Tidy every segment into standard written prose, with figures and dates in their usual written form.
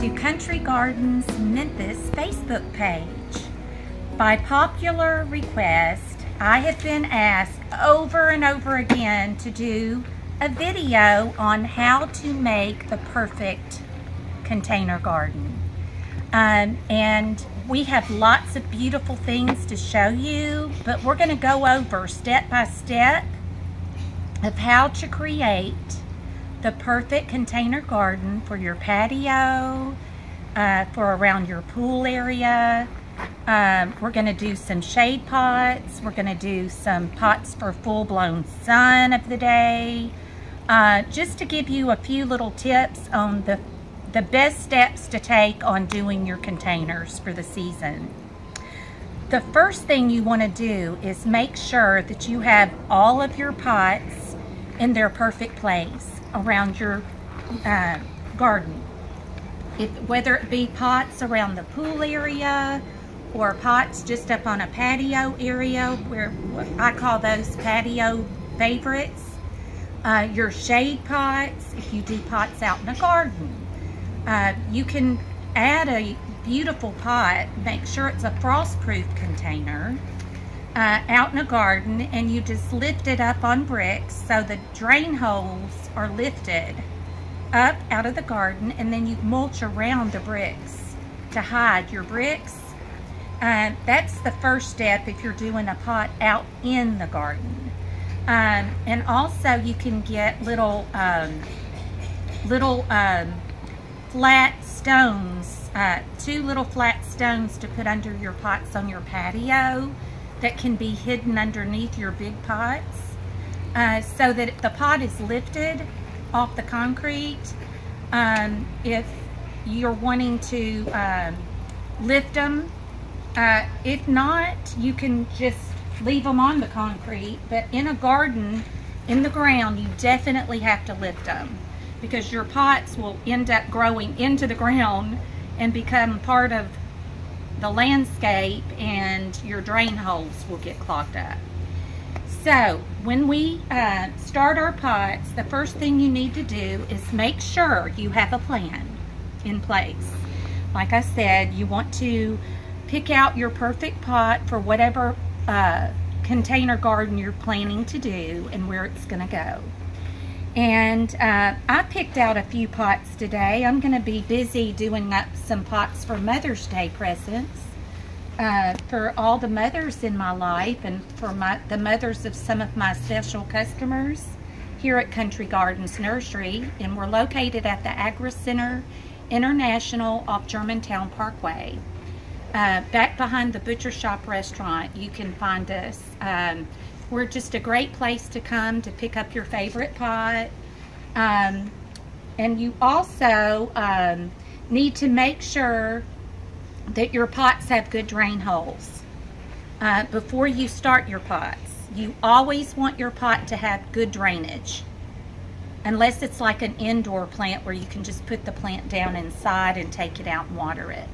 to Country Gardens Memphis Facebook page. By popular request, I have been asked over and over again to do a video on how to make the perfect container garden. And we have lots of beautiful things to show you, but we're going to go over step by step of how to create the perfect container garden for your patio, for around your pool area. We're going to do some shade pots. We're going to do some pots for full-blown sun of the day. Just to give you a few little tips on the best steps to take on doing your containers for the season. The first thing you want to do is make sure that you have all of your pots in their perfect place around your garden. Whether it be pots around the pool area or pots just up on a patio area, where I call those patio favorites. Your shade pots, if you do pots out in a garden. You can add a beautiful pot, make sure it's a frost-proof container, out in a garden, and you just lift it up on bricks so the drain holes are lifted up out of the garden, and then you mulch around the bricks to hide your bricks. That's the first step if you're doing a pot out in the garden. And also you can get little flat stones, 2 little flat stones to put under your pots on your patio that can be hidden underneath your big pots, so that the pot is lifted off the concrete. If you're wanting to lift them, if not, you can just leave them on the concrete. But in a garden, in the ground, you definitely have to lift them, because your pots will end up growing into the ground and become part of the landscape, and your drain holes will get clogged up. So when we start our pots, the first thing you need to do is make sure you have a plan in place. Like I said, you want to pick out your perfect pot for whatever container garden you're planning to do and where it's going to go. And I picked out a few pots today. I'm going to be busy doing up some pots for Mother's Day presents for all the mothers in my life, and for the mothers of some of my special customers here at Country Gardens Nursery. And we're located at the Agri Center International off Germantown Parkway. Back behind the Butcher Shop restaurant, you can find us. We're just a great place to come to pick up your favorite pot. And you also need to make sure that your pots have good drain holes. Before you start your pots, you always want your pot to have good drainage. Unless it's like an indoor plant where you can just put the plant down inside and take it out and water it.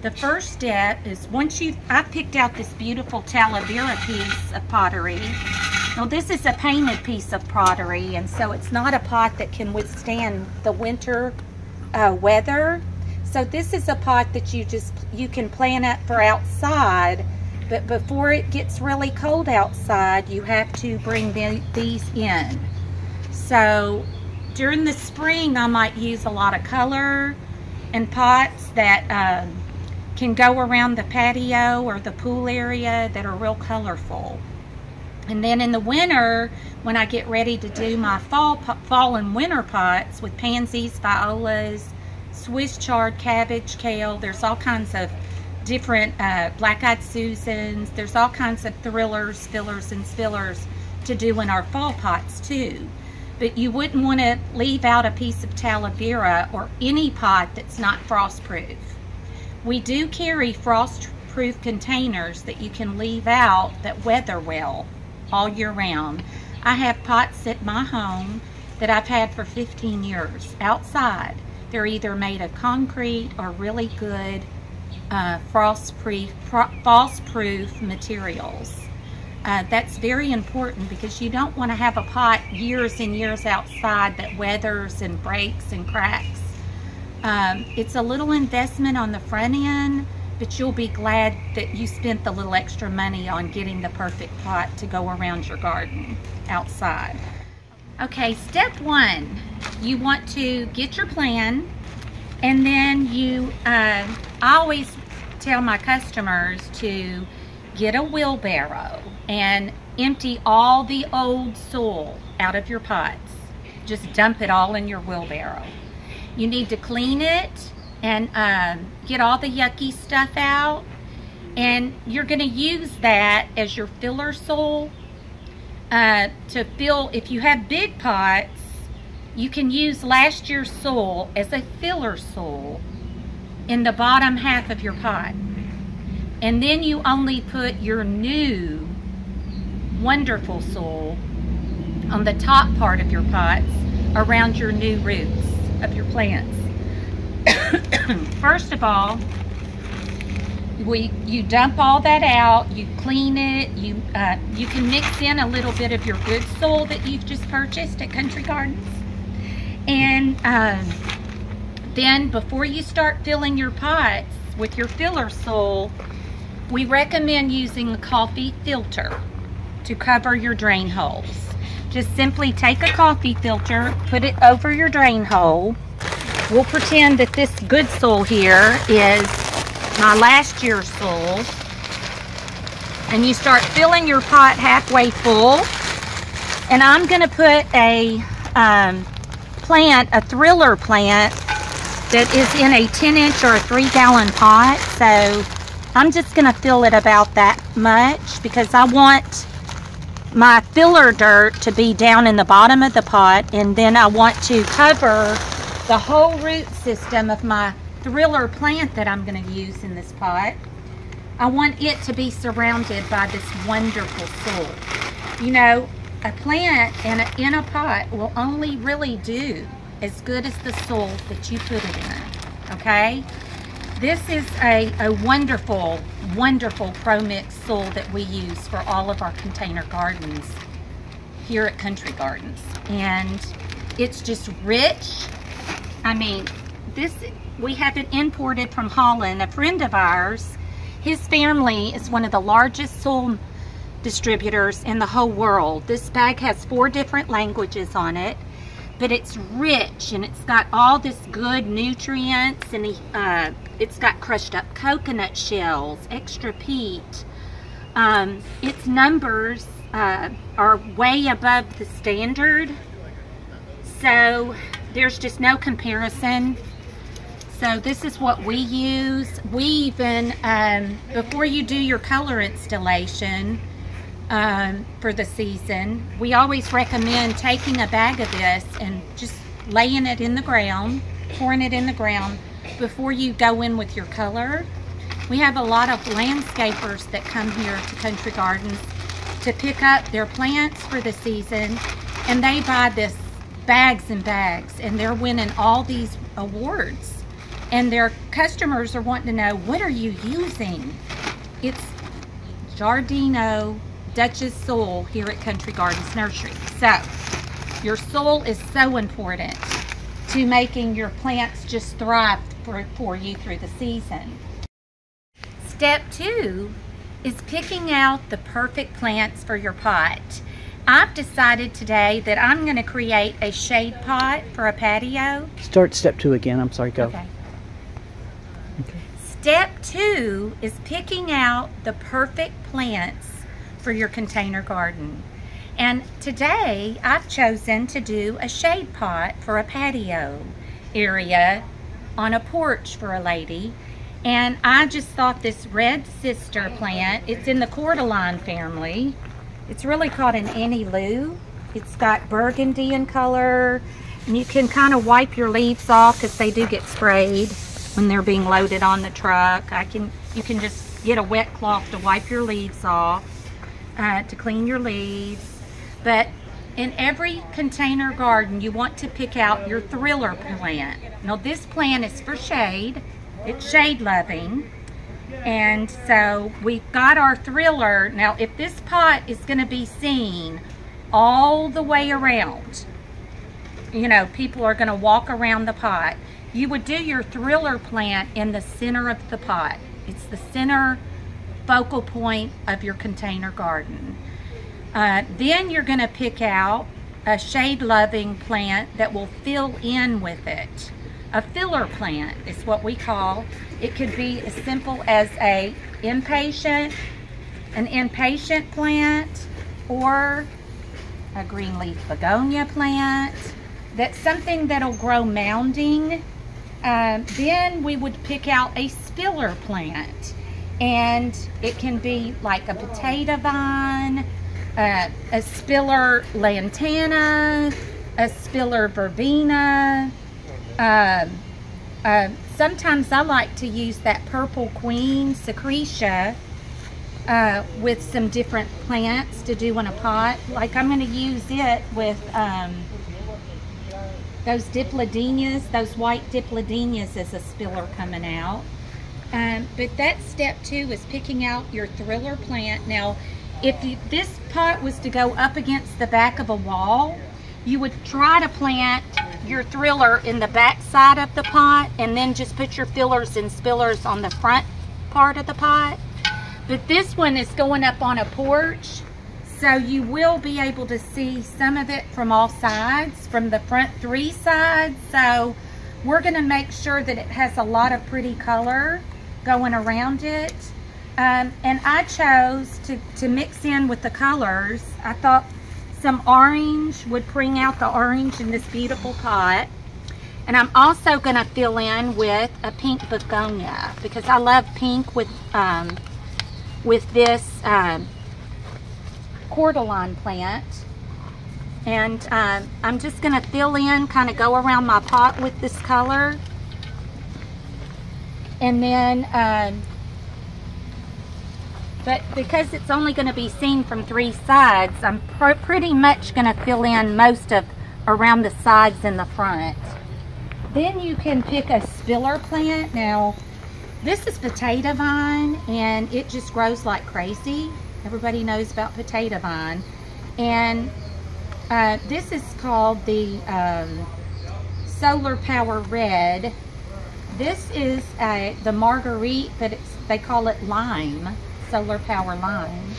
The first step is I picked out this beautiful Talavera piece of pottery. Now this is a painted piece of pottery, and so it's not a pot that can withstand the winter weather. So this is a pot that you can plant up for outside, but before it gets really cold outside, you have to bring these in. So during the spring, I might use a lot of color and pots that can go around the patio or the pool area that are real colorful. And then in the winter, when I get ready to do my fall and winter pots with pansies, violas, Swiss chard, cabbage, kale, there's all kinds of different black-eyed Susans, there's all kinds of thrillers, fillers, and spillers to do in our fall pots too. But you wouldn't want to leave out a piece of Talavera or any pot that's not frost-proof. We do carry frost-proof containers that you can leave out that weather well all year round. I have pots at my home that I've had for 15 years outside. They're either made of concrete or really good frost-proof materials. That's very important because you don't want to have a pot years and years outside that weathers and breaks and cracks. It's a little investment on the front end, but you'll be glad that you spent the little extra money on getting the perfect pot to go around your garden outside. Okay, step one, you want to get your plan, and then I always tell my customers to get a wheelbarrow and empty all the old soil out of your pots. Just dump it all in your wheelbarrow. You need to clean it and get all the yucky stuff out, and you're going to use that as your filler soil to fill. If you have big pots, you can use last year's soil as a filler soil in the bottom half of your pot, and then you only put your new wonderful soil on the top part of your pots around your new roots of your plants. First of all, you dump all that out, you clean it, you can mix in a little bit of your good soil that you've just purchased at Country Gardens. And then before you start filling your pots with your filler soil, we recommend using a coffee filter to cover your drain holes. Just simply take a coffee filter, put it over your drain hole. We'll pretend that this good soil here is my last year's soil. And you start filling your pot halfway full. And I'm going to put a plant, a thriller plant, that is in a 10-inch or a 3-gallon pot. So I'm just going to fill it about that much because I want my filler dirt to be down in the bottom of the pot, and then I want to cover the whole root system of my thriller plant that I'm going to use in this pot. I want it to be surrounded by this wonderful soil. You know, a plant in a pot will only really do as good as the soil that you put it in, okay? This is a wonderful, wonderful pro-mix soil that we use for all of our container gardens here at Country Gardens. And it's just rich. I mean, we have it imported from Holland. A friend of ours, his family is one of the largest soil distributors in the whole world. This bag has 4 different languages on it, but it's rich and it's got all this good nutrients, and it's got crushed up coconut shells, extra peat. Its numbers are way above the standard, so there's just no comparison. So this is what we use. We even, before you do your color installation for the season, we always recommend taking a bag of this and just laying it in the ground, pouring it in the ground before you go in with your color. We have a lot of landscapers that come here to Country Gardens to pick up their plants for the season, and they buy this bags and bags, and they're winning all these awards. And their customers are wanting to know, what are you using? It's Giardino Dutch's soil here at Country Gardens Nursery. So, your soil is so important to making your plants just thrive for you through the season. Step 2 is picking out the perfect plants for your pot. I've decided today that I'm going to create a shade pot for a patio. Start step 2 again. I'm sorry, go. Okay. Step 2 is picking out the perfect plants for your container garden. And today I've chosen to do a shade pot for a patio area on a porch for a lady. And I just thought this red sister plant, it's in the cordyline family. It's really called an Annie Lou. It's got burgundy in color, and you can kind of wipe your leaves off because they do get sprayed when they're being loaded on the truck. You can just get a wet cloth to wipe your leaves off, to clean your leaves. But in every container garden, you want to pick out your thriller plant. Now this plant is for shade. It's shade loving. And so we've got our thriller. Now if this pot is going to be seen all the way around, you know, people are going to walk around the pot, you would do your thriller plant in the center of the pot. It's the center focal point of your container garden. Then you're going to pick out a shade-loving plant that will fill in with it. A filler plant is what we call. It could be as simple as an impatient plant, or a green leaf begonia plant. That's something that'll grow mounding. Then we would pick out a spiller plant, and it can be like a potato vine, a spiller lantana, a spiller verbena. Sometimes I like to use that purple queen secretia with some different plants to do in a pot. Like I'm going to use it with those dipladenias, those white dipladenias as a spiller coming out. But that's step 2, is picking out your thriller plant. Now, if this pot was to go up against the back of a wall, you would try to plant your thriller in the back side of the pot, and then just put your fillers and spillers on the front part of the pot. But this one is going up on a porch, so you will be able to see some of it from all sides, from the front 3 sides. So we're going to make sure that it has a lot of pretty color going around it. And I chose to mix in with the colors. I thought some orange would bring out the orange in this beautiful pot. And I'm also going to fill in with a pink begonia, because I love pink with this cordyline plant. And I'm just going to fill in, kind of go around my pot with this color. And then but because it's only going to be seen from 3 sides, I'm pretty much going to fill in most of around the sides and the front. Then you can pick a spiller plant. Now, this is potato vine, and it just grows like crazy. Everybody knows about potato vine. And this is called the Solar Power Red. This is the Marguerite, but they call it lime. Solar Power Lime.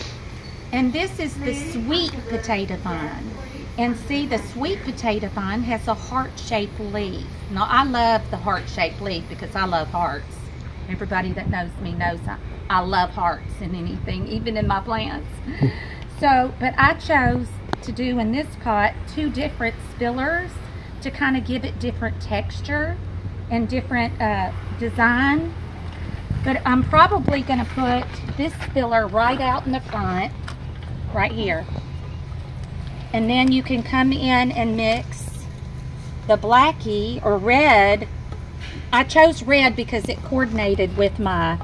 And this is the sweet potato vine. And see, the sweet potato vine has a heart-shaped leaf. Now, I love the heart-shaped leaf because I love hearts. Everybody that knows me knows I love hearts in anything, even in my plants. So, but I chose to do in this pot 2 different spillers to kind of give it different texture and different design. But I'm probably going to put this spiller right out in the front, right here. And then you can come in and mix the blackie or red. I chose red because it coordinated with my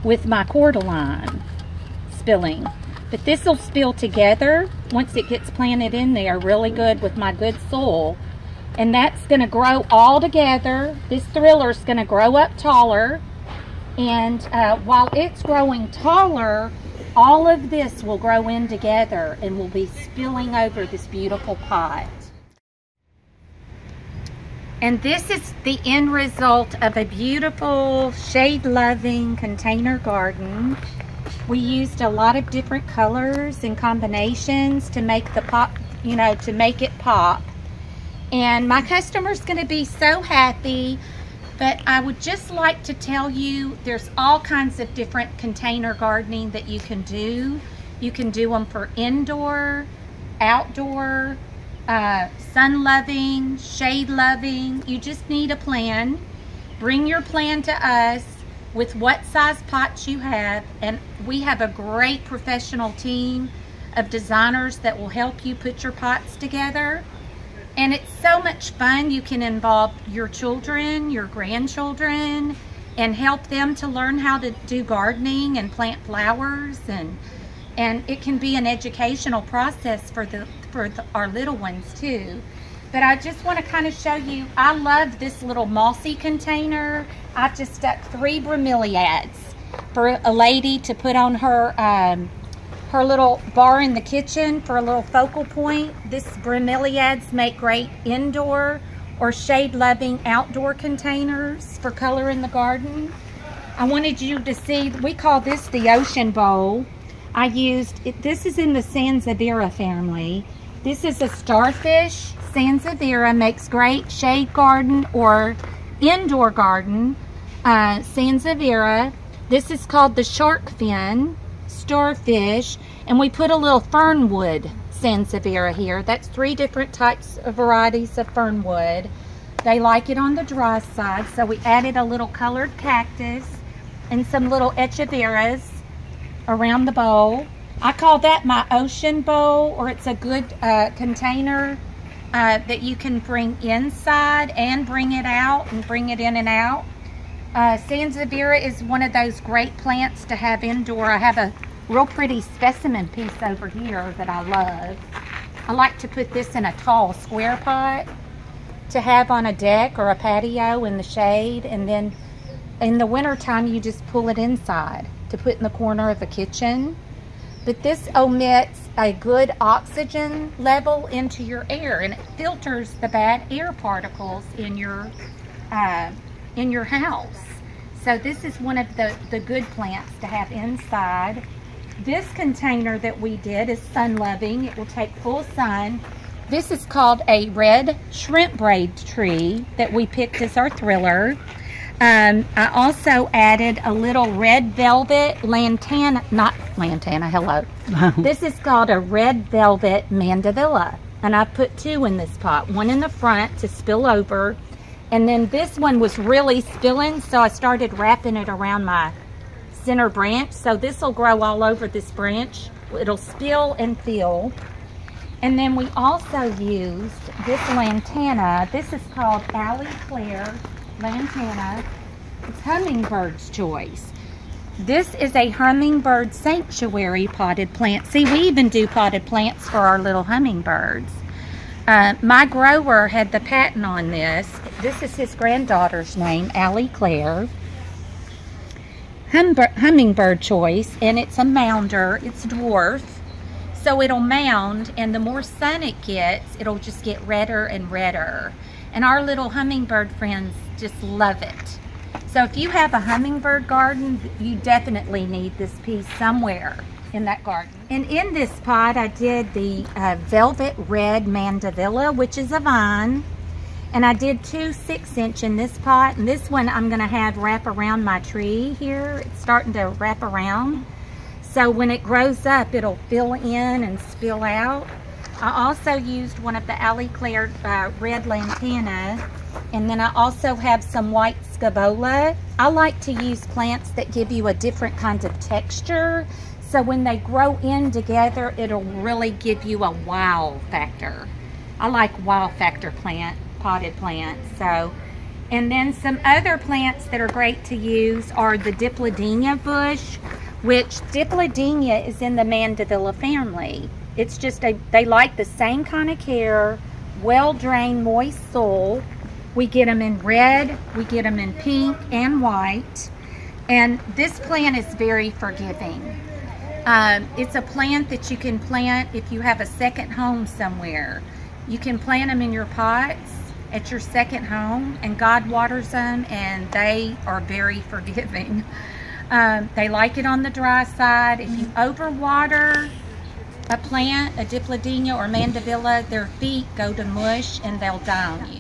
cordyline spilling. But this will spill together once it gets planted in there really good with my good soil. And that's going to grow all together. This thriller's going to grow up taller. And while it's growing taller, all of this will grow in together and will be spilling over this beautiful pot. And this is the end result of a beautiful shade-loving container garden. We used a lot of different colors and combinations to make the pop, to make it pop. And my customer's going to be so happy. But I would just like to tell you, there's all kinds of different container gardening that you can do. You can do them for indoor, outdoor, sun-loving, shade-loving. You just need a plan. Bring your plan to us with what size pots you have, and we have a great professional team of designers that will help you put your pots together. And it's so much fun. You can involve your children, your grandchildren, and help them to learn how to do gardening and plant flowers. And it can be an educational process for our little ones too. But I just want to kind of show you, I love this little mossy container. I just stuck 3 bromeliads for a lady to put on her her little bar in the kitchen for a little focal point. This bromeliads make great indoor or shade-loving outdoor containers for color in the garden. I wanted you to see, we call this the ocean bowl. I used, this is in the Sansevieria family. This is a starfish. Sansevieria makes great shade garden or indoor garden. Sansevieria. This is called the shark fin starfish, and we put a little fernwood Sansevieria here. That's 3 different types of varieties of fernwood. They like it on the dry side, so we added a little colored cactus and some little echeverias around the bowl. I call that my ocean bowl, or it's a good container that you can bring inside and bring it out and bring it in and out. Sansevieria is one of those great plants to have indoor. I have a real pretty specimen piece over here that I love. I like to put this in a tall square pot to have on a deck or a patio in the shade, and then in the winter time you just pull it inside to put in the corner of the kitchen. But this omits a good oxygen level into your air, and it filters the bad air particles in your house. So this is one of the good plants to have inside. This container that we did is sun loving. It will take full sun. This is called a red shrimp braid tree that we picked as our thriller. I also added a little red velvet lantana, not lantana, hello. This is called a red velvet mandevilla. And I put 2 in this pot, one in the front to spill over. And then this one was really spilling, so I started wrapping it around my center branch. So this will grow all over this branch. It'll spill and fill. And then we also used this lantana. This is called Alley Claire lantana. It's hummingbird's choice. This is a hummingbird sanctuary potted plant. See, we even do potted plants for our little hummingbirds. My grower had the patent on this. This is his granddaughter's name, Alley Claire. Hummingbird choice, and it's a mounder. It's dwarf. So it'll mound, and the more sun it gets, it'll just get redder and redder. And our little hummingbird friends just love it. So if you have a hummingbird garden, you definitely need this piece somewhere in that garden. And in this pot, I did the velvet red mandevilla, which is a vine. And I did 2 6-inch in this pot. And this one I'm gonna have wrap around my tree here. It's starting to wrap around. So when it grows up, it'll fill in and spill out. I also used one of the Alley Claire red lantana, and then I also have some white scabola. I like to use plants that give you a different kind of texture, so when they grow in together, it'll really give you a wow factor. I like wow factor potted plants. So, and then some other plants that are great to use are the dipladenia bush, which dipladenia is in the mandevilla family. It's just they like the same kind of care, well-drained, moist soil. We get them in red, we get them in pink and white. And this plant is very forgiving. It's a plant that you can plant if you have a second home somewhere. You can plant them in your pots at your second home, and God waters them, and they are very forgiving. They like it on the dry side. If you overwater a plant, a dipladenia or mandevilla, their feet go to mush and they'll die on you.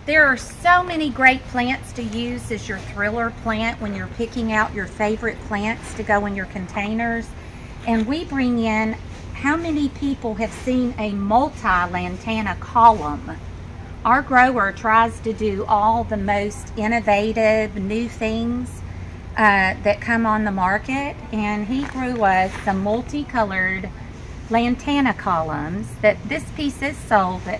There are so many great plants to use as your thriller plant when you're picking out your favorite plants to go in your containers. And we bring in, how many people have seen a multi-lantana column? Our grower tries to do all the most innovative new things that come on the market, and he grew us some multicolored lantana columns that this piece is sold, but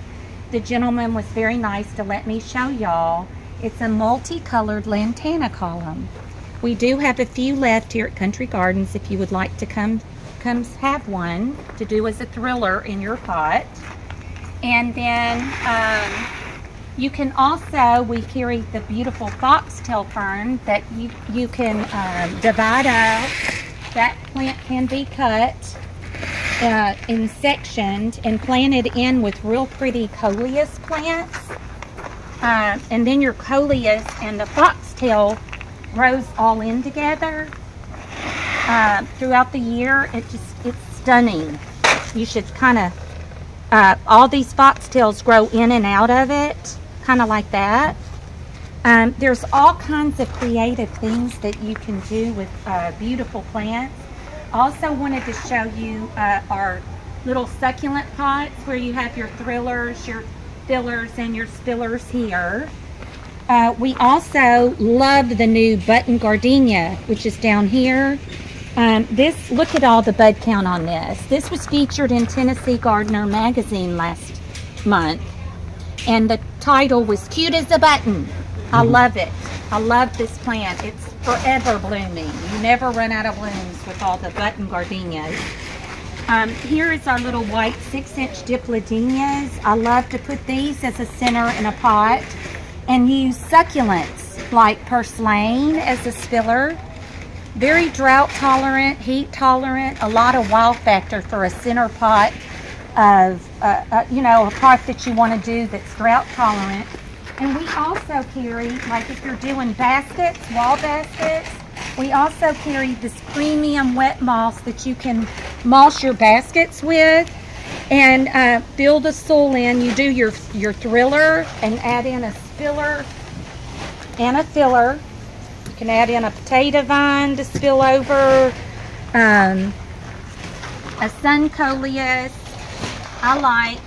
the gentleman was very nice to let me show y'all. It's a multicolored lantana column. We do have a few left here at Country Gardens if you would like to come have one to do as a thriller in your pot. And then you can also, we carry the beautiful foxtail fern that you can divide out. That plant can be cut in sectioned and planted in with real pretty coleus plants. and then your coleus and the foxtail grows all in together throughout the year. It's stunning. You should kind of, all these foxtails grow in and out of it, kind of like that. There's all kinds of creative things that you can do with beautiful plants. Also wanted to show you our little succulent pots where you have your thrillers, your fillers, and your spillers here. We also love the new button gardenia, which is down here. Look at all the bud count on this. This was featured in Tennessee Gardener magazine last month, and the title was Cute as a Button. I love it. I love this plant. It's forever blooming. You never run out of blooms with all the button gardenias. Here is our little white 6-inch dipladenias. I love to put these as a center in a pot and use succulents like purslane as a spiller. Very drought tolerant, heat tolerant, a lot of wow factor for a center pot of, you know, a pot that you want to do that's drought tolerant. And we also carry, like if you're doing baskets, wall baskets, we also carry this premium wet moss that you can moss your baskets with and fill the soil in. You do your thriller and add in a spiller and a filler. You can add in a potato vine to spill over, a sun coleus. I like,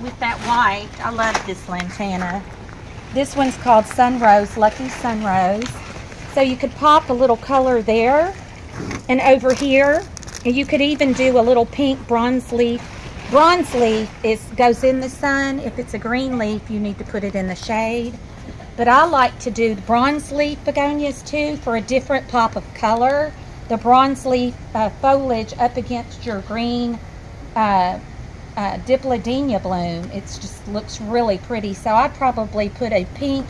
with that white, I love this lantana. This one's called Sunrose, Lucky Sunrose. So you could pop a little color there and over here. And you could even do a little pink bronze leaf. Bronze leaf goes in the sun. If it's a green leaf, you need to put it in the shade. But I like to do the bronze leaf begonias too for a different pop of color. The bronze leaf foliage up against your green dipladenia bloom. It just looks really pretty. So I'd probably put a pink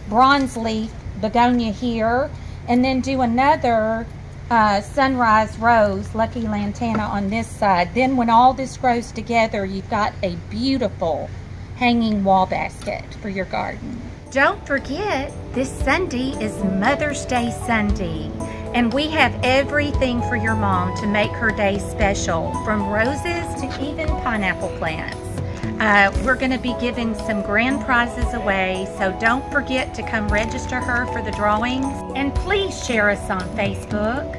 bronze leaf begonia here and then do another sunrise rose, Lucky Lantana, on this side. Then when all this grows together, you've got a beautiful hanging wall basket for your garden. Don't forget, this Sunday is Mother's Day Sunday, and we have everything for your mom to make her day special, from roses to even pineapple plants. We're going to be giving some grand prizes away, so don't forget to come register her for the drawings. And please share us on Facebook.